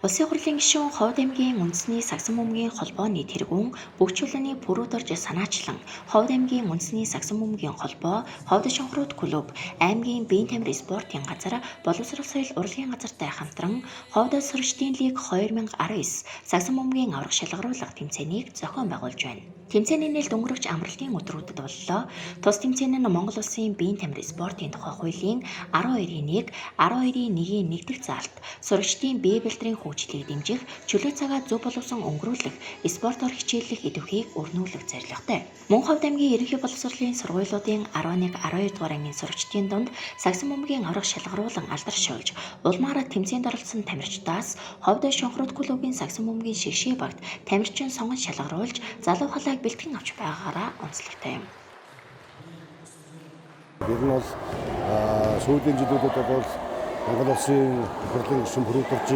Улсын хурлын гишүүн Ховд аймгийн үндэсний сагсан бөмбөгийн холбооны тэргүүн бүх чулууны пүрүүд орж санаачлан Ховд аймгийн үндэсний сагсан бөмбөгийн холбоо, Ховд шонхрууд клуб, аймгийн биеийн тамир спортын газар, боловсрол соёл урлагийн газартай хамтран Ховд сурчдын лиг 2019 сагсан бөмбөгийн аврах шалгаруулах тэмцээнийг зохион байгуулж байна. Тэмцээний нээлт өнгөрөгч амралтын өдрүүдэд боллоо. Тус тэмцээн нь Монгол Улсын биеийн тамир спортын тухай хуулийн 12-1, 12-1-ийн 1 дэх заалт сурагчдын бие бэлтрийн хөгжлийг дэмжих, чөлөө цагаа зөв боловсон өнгөрүүлэх, спортоор хичээллэх идэвхийг өрнүүлэх зорилготой. Мөн Ховд аймгийн ерөнхий боловсролын сургуулиудын 11, 12 дугаар ангийн сурагчдын дунд сагсан бөмбөгийн аврах шалгаруулан алдаршуулж, улмаараа тэмцээнд оролцсон тамирчдаас Ховд шонхрууд клубын сагсан бөмбөгийн шигшээ багт тамирчин сонгон шалгаруулж, залуу халааг бэлтгэн авч байгаагаараа онцлогтой юм. Ер нь бол сүүлийн жилүүдэд бол Монгол Улсын хурлын гишүүн бүрдүүлж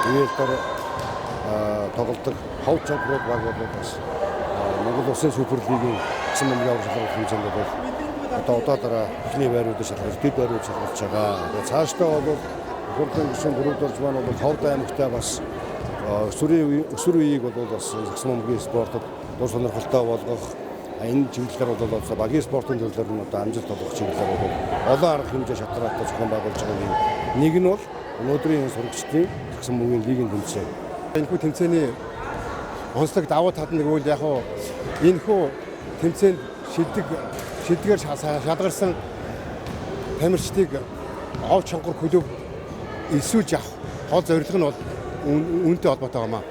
ивэлтээр тоглодог Ховд шонхрууд баг бол бас Монгол Улсын суперлигийн сагсан бөмбөгийн аврах шалгаруулах тэмцээнд бол одоо удаадараа эхний байруудыг шалгаж, дэд байрууд шалгуулж байгаа. Цаашдаа бол хурлын гишүүн бүрдүүлж маань бол Ховд аймагтаа бас өсвөр үеийг бол бас сагсан бөмбөгийн спортод дур сонирхолтой болгох энэ чиглэлээр бол багийн спортын төрлөөр нь одоо амжилт олгох чиглэлээр бол олон арга хэмжээ шатраатай зохион байгуулж байгаа нэг нь бол өнөөдрийн сурагчдын сагсан бөмбөгийн лигийн тэмцээн. Энэхүү тэмцээний онцлог давуу тал нь гэвэл яг нь энэхүү тэмцээнд шилдгээр шалгарсан тамирчдыг Ховд шонхор клуб элсүүлж авах гол зорилго нь бол үүнтэй холбоотой байна.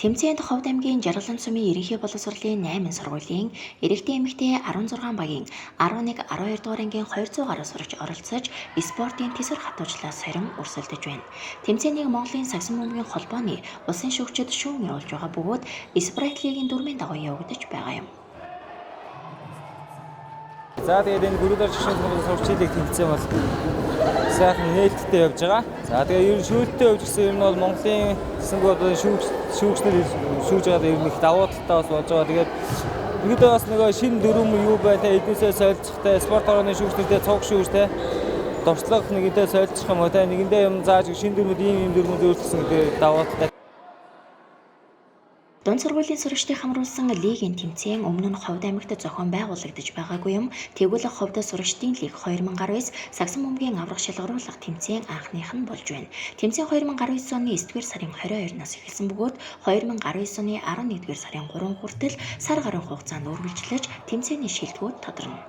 Тэмцээнд Ховд аймгийн Жаргалан сумын ерөнхий боловсролын 8 сургуулийн эрэгтэй эмэгтэй 16 багийн 11, 12 дугаар ангийн 200 гаруй сурагч оролцож, спортын тэсвэр хатуужлаас сорин өрсөлдөж байна. Тэмцээнийг Монголын сагсан бөмбөгийн холбооны улсын шүүгчид шүүн явуулж байгаа бөгөөд Спрайт лигийн дүрмийн дагуу явагдаж байгаа юм. За тэгээд энэ бүрүүд орж ирсэн сурагчдын тэмцээн бол сайхан нээлттэй явж байгаа. За тэгээд ер нь шүүлттэй явж гисэн юм бол Монголын засгийн шүүгчнэр шүүж байгаа ер нь их давуу талтай бас болж байгаа. Тэгээд ерөөдөө бас нөгөө шинэ дүрм юу байна те эднээсээ солилцохтой спорт орны шүүгчнэртэй цуг шүүжтэй дурслах нэгэнтэй солилцох юм уу те нэгэндээ юм зааж шинэ дүрмүүд ийм дүрмүүд өөрчлөсөн гэдэг давуу талтай. Дунд сургуулийн сурагчдыг хамруулсан лигийн тэмцээн өмнө нь Ховд аймагт зохион байгуулагдаж байгаагүй юм. Тэгвэл Ховд сурагчдын лиг 2019 сагсан бөмбөгийн аврах шалгаруулах тэмцээн анхных нь болж байна. Тэмцээн 2019 оны 9-р сарын 22-наас эхэлсэн бөгөөд 2019 оны 11-р сарын 3 хүртэл сар гаруй хугацаанд үргэлжлэж тэмцээний шилдэгүүд тодорно.